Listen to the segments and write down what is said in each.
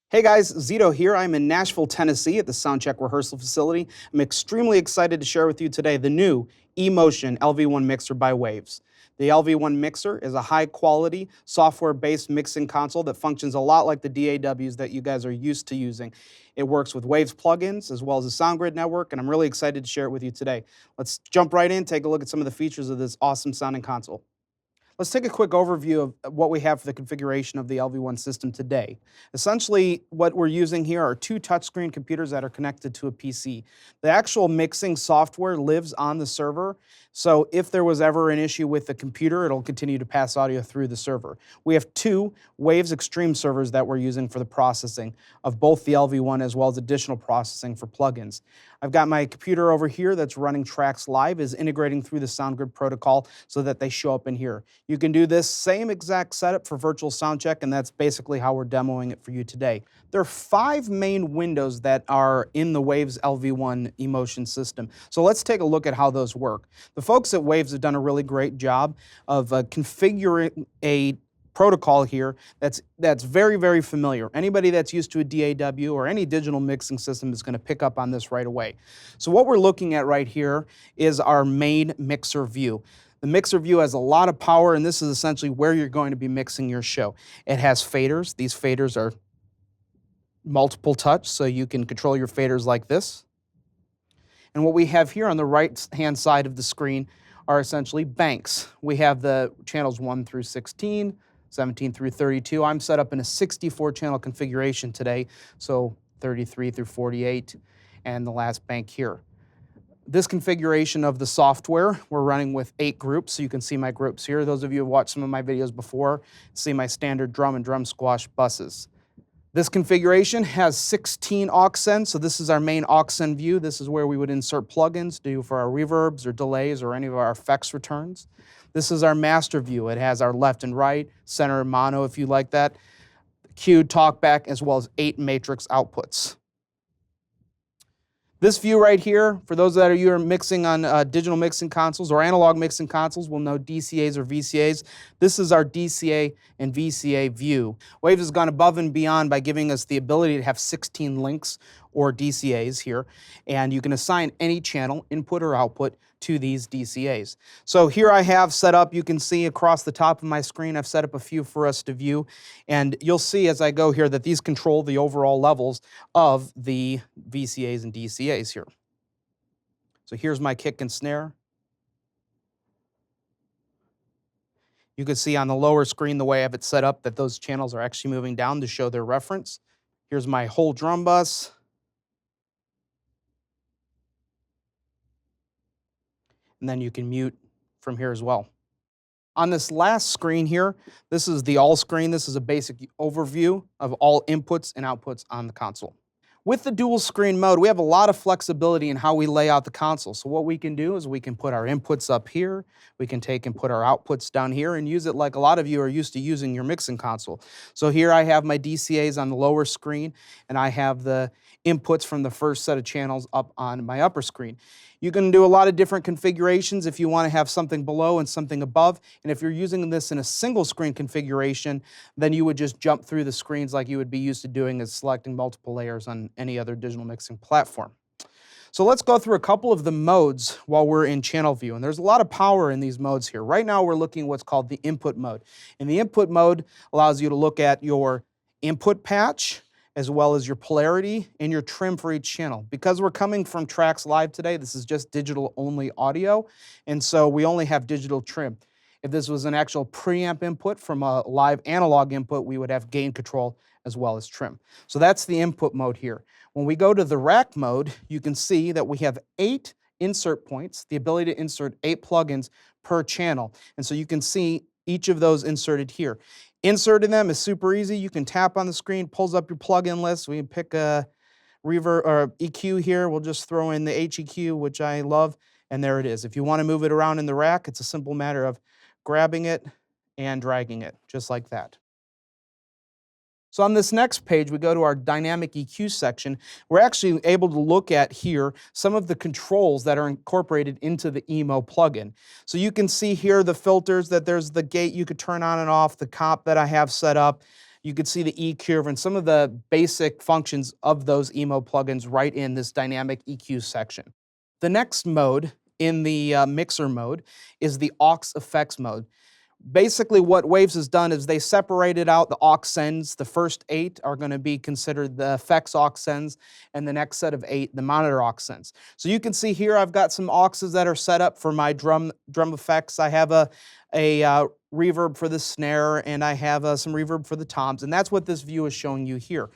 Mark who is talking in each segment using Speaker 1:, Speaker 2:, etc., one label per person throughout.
Speaker 1: Hey guys, Zito here. I'm in Nashville, Tennessee at the Soundcheck Rehearsal Facility. I'm extremely excited to share with you today the new eMotion LV1 Mixer by Waves. The LV1 Mixer is a high-quality, software-based mixing console that functions a lot like the DAWs that you guys are used to using. It works with Waves plugins as well as the SoundGrid network, and I'm really excited to share it with you today. Let's jump right in, take a look at some of the features of this awesome sounding console. Let's take a quick overview of what we have for the configuration of the LV1 system today. Essentially, what we're using here are two touchscreen computers that are connected to a PC. The actual mixing software lives on the server, so if there was ever an issue with the computer, it'll continue to pass audio through the server. We have two Waves Extreme servers that we're using for the processing of both the LV1 as well as additional processing for plugins. I've got my computer over here that's running tracks live, is integrating through the SoundGrid protocol so that they show up in here. You can do this same exact setup for virtual soundcheck, and that's basically how we're demoing it for you today. There are 5 main windows that are in the Waves LV1 eMotion system. So let's take a look at how those work. The folks at Waves have done a really great job of configuring a protocol here that's very, very familiar. Anybody that's used to a DAW or any digital mixing system is going to pick up on this right away. So what we're looking at right here is our main mixer view. The mixer view has a lot of power, and this is essentially where you're going to be mixing your show. It has faders. These faders are multiple touch, so you can control your faders like this. And what we have here on the right-hand side of the screen are essentially banks. We have the channels 1 through 16, 17 through 32. I'm set up in a 64-channel configuration today, so 33 through 48, and the last bank here. This configuration of the software, we're running with 8 groups, so you can see my groups here. Those of you who have watched some of my videos before see my standard drum and drum squash buses. This configuration has 16 aux ends, so this is our main aux end view. This is where we would insert plugins for our reverbs or delays or any of our effects returns. This is our master view. It has our left and right, center and mono if you like that, cue, talkback, as well as 8 matrix outputs. This view right here, for those that are mixing on digital mixing consoles or analog mixing consoles, will know DCAs or VCAs. This is our DCA and VCA view. Waves has gone above and beyond by giving us the ability to have 16 links or DCAs here, and you can assign any channel, input or output, to these DCAs. So here I have set up, you can see across the top of my screen, I've set up a few for us to view, and you'll see as I go here that these control the overall levels of the VCAs and DCAs here. So here's my kick and snare. You can see on the lower screen the way I have it set up that those channels are actually moving down to show their reference. Here's my whole drum bus. And then you can mute from here as well. On this last screen here, this is the all screen. This is a basic overview of all inputs and outputs on the console. With the dual screen mode, we have a lot of flexibility in how we lay out the console. So what we can do is we can put our inputs up here, we can take and put our outputs down here and use it like a lot of you are used to using your mixing console. So here I have my DCAs on the lower screen, and I have the inputs from the first set of channels up on my upper screen. You can do a lot of different configurations if you want to have something below and something above. And if you're using this in a single screen configuration, then you would just jump through the screens like you would be used to doing as selecting multiple layers on any other digital mixing platform. So let's go through a couple of the modes while we're in channel view. And there's a lot of power in these modes here. Right now we're looking at what's called the input mode. And the input mode allows you to look at your input patch, as well as your polarity and your trim for each channel. Because we're coming from tracks live today, this is just digital only audio, and so we only have digital trim. If this was an actual preamp input from a live analog input, we would have gain control as well as trim. So that's the input mode here. When we go to the rack mode, you can see that we have 8 insert points, the ability to insert 8 plugins per channel. And so you can see each of those inserted here. Inserting them is super easy. You can tap on the screen, pulls up your plugin list. We can pick a reverb or EQ here. We'll just throw in the HEQ, which I love, and there it is. If you want to move it around in the rack, it's a simple matter of grabbing it and dragging it, just like that. So on this next page, we go to our dynamic EQ section. We're actually able to look at here some of the controls that are incorporated into the emo plugin. So you can see here the filters, that there's the gate you could turn on and off, the comp that I have set up. You could see the E curve and some of the basic functions of those emo plugins right in this dynamic EQ section. The next mode in the mixer mode is the aux effects mode. Basically, what Waves has done is they separated out the aux sends. The first 8 are going to be considered the effects aux sends, and the next set of 8, the monitor aux sends. So you can see here I've got some auxes that are set up for my drum effects. I have a reverb for the snare, and I have some reverb for the toms, and that's what this view is showing you here.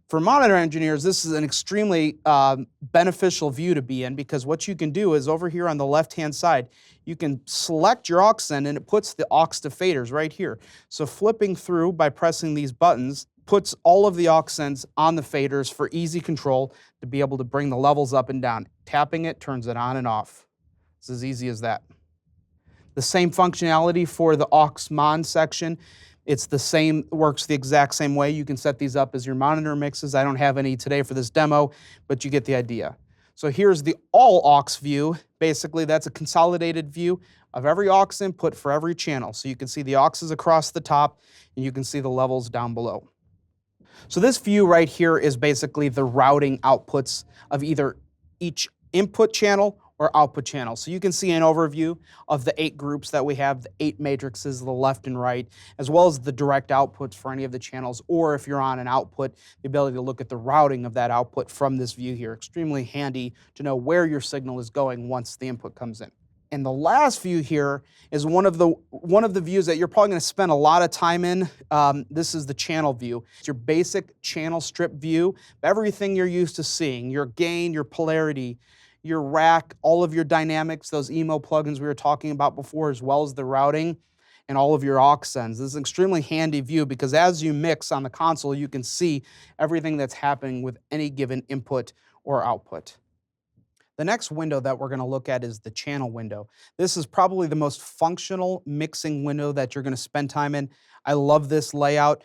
Speaker 1: For monitor engineers, this is an extremely beneficial view to be in, because what you can do is over here on the left-hand side, you can select your aux send and it puts the aux to faders right here. So flipping through by pressing these buttons puts all of the aux sends on the faders for easy control to be able to bring the levels up and down. Tapping it turns it on and off. It's as easy as that. The same functionality for the aux mon section. It's the same, works the exact same way. You can set these up as your monitor mixes. I don't have any today for this demo, but you get the idea. So here's the all aux view. Basically, that's a consolidated view of every aux input for every channel. So you can see the auxes across the top, and you can see the levels down below. So this view right here is basically the routing outputs of either each input channel or output channel. So you can see an overview of the 8 groups that we have, the 8 matrices, the left and right, as well as the direct outputs for any of the channels, or if you're on an output, the ability to look at the routing of that output from this view here. Extremely handy to know where your signal is going once the input comes in. And the last view here is one of the views that you're probably going to spend a lot of time in. This is the channel view. It's your basic channel strip view, everything you're used to seeing, your gain, your polarity, your rack, all of your dynamics, those emo plugins we were talking about before, as well as the routing and all of your aux sends. This is an extremely handy view because as you mix on the console, you can see everything that's happening with any given input or output. The next window that we're going to look at is the channel window. This is probably the most functional mixing window that you're going to spend time in. I love this layout.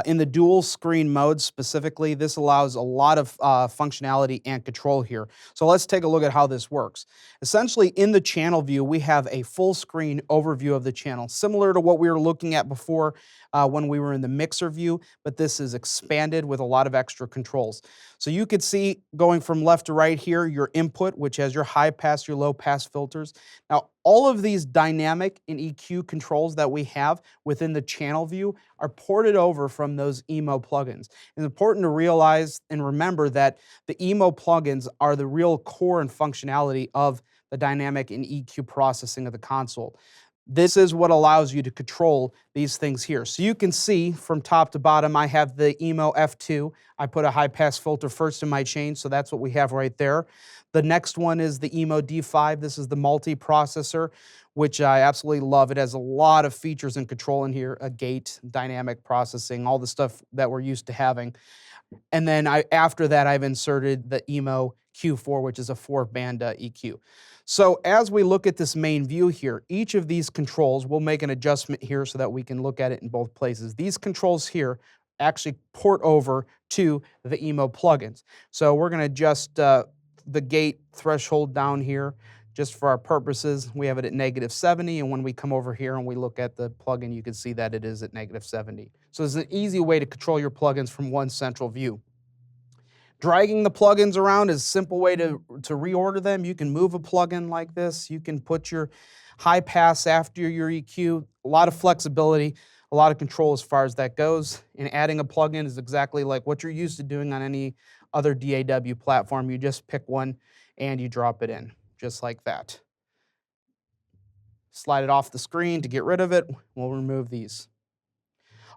Speaker 1: In the dual screen mode specifically, this allows a lot of functionality and control here. So let's take a look at how this works. Essentially, in the channel view, we have a full screen overview of the channel, similar to what we were looking at before when we were in the mixer view, but this is expanded with a lot of extra controls. So you could see going from left to right here, your input, which has your high pass, your low pass filters. Now, all of these dynamic and EQ controls that we have within the channel view are ported over from those emo plugins. It's important to realize and remember that the emo plugins are the real core and functionality of the dynamic and EQ processing of the console. This is what allows you to control these things here. So you can see from top to bottom, I have the emo F2. I put a high pass filter first in my chain, so that's what we have right there. The next one is the emo D5. This is the multi-processor, which I absolutely love. It has a lot of features and control in here, a gate, dynamic processing, all the stuff that we're used to having. And then after that, I've inserted the emo Q4, which is a 4-band EQ. So as we look at this main view here, each of these controls, we'll make an adjustment here so that we can look at it in both places. These controls here actually port over to the emo plugins. So we're going to adjust the gate threshold down here just for our purposes. We have it at -70, and when we come over here and we look at the plugin, you can see that it is at -70. So it's an easy way to control your plugins from one central view. Dragging the plugins around is a simple way to reorder them. You can move a plugin like this. You can put your high pass after your EQ. A lot of flexibility, a lot of control as far as that goes. And adding a plugin is exactly like what you're used to doing on any other DAW platform. You just pick one and you drop it in, just like that. Slide it off the screen to get rid of it. We'll remove these.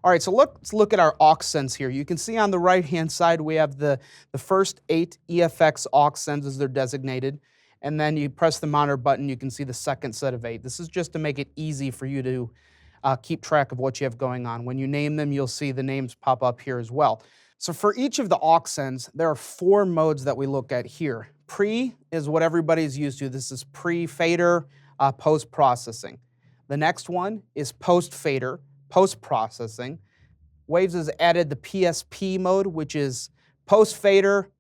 Speaker 1: All right, so let's look at our aux sends here. You can see on the right-hand side, we have the first 8 EFX aux sends as they're designated. And then you press the monitor button, you can see the second set of 8. This is just to make it easy for you to keep track of what you have going on. When you name them, you'll see the names pop up here as well. So for each of the aux sends, there are 4 modes that we look at here. Pre is what everybody's used to. This is pre-fader, post-processing. The next one is post-fader, post-processing. Waves has added the PSP mode, which is post-fader,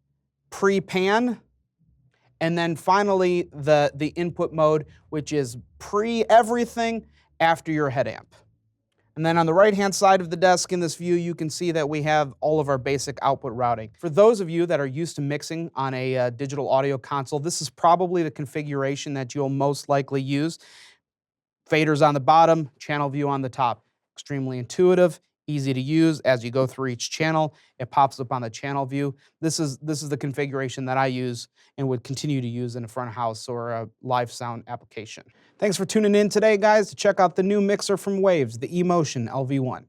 Speaker 1: pre-pan, and then finally the input mode, which is pre-everything after your head amp. And then on the right-hand side of the desk in this view, you can see that we have all of our basic output routing. For those of you that are used to mixing on a digital audio console, this is probably the configuration that you'll most likely use. Faders on the bottom, channel view on the top. Extremely intuitive, easy to use. As you go through each channel, it pops up on the channel view. This is the configuration that I use and would continue to use in a front of house or a live sound application. Thanks for tuning in today, guys, to check out the new mixer from Waves, the eMotion LV1.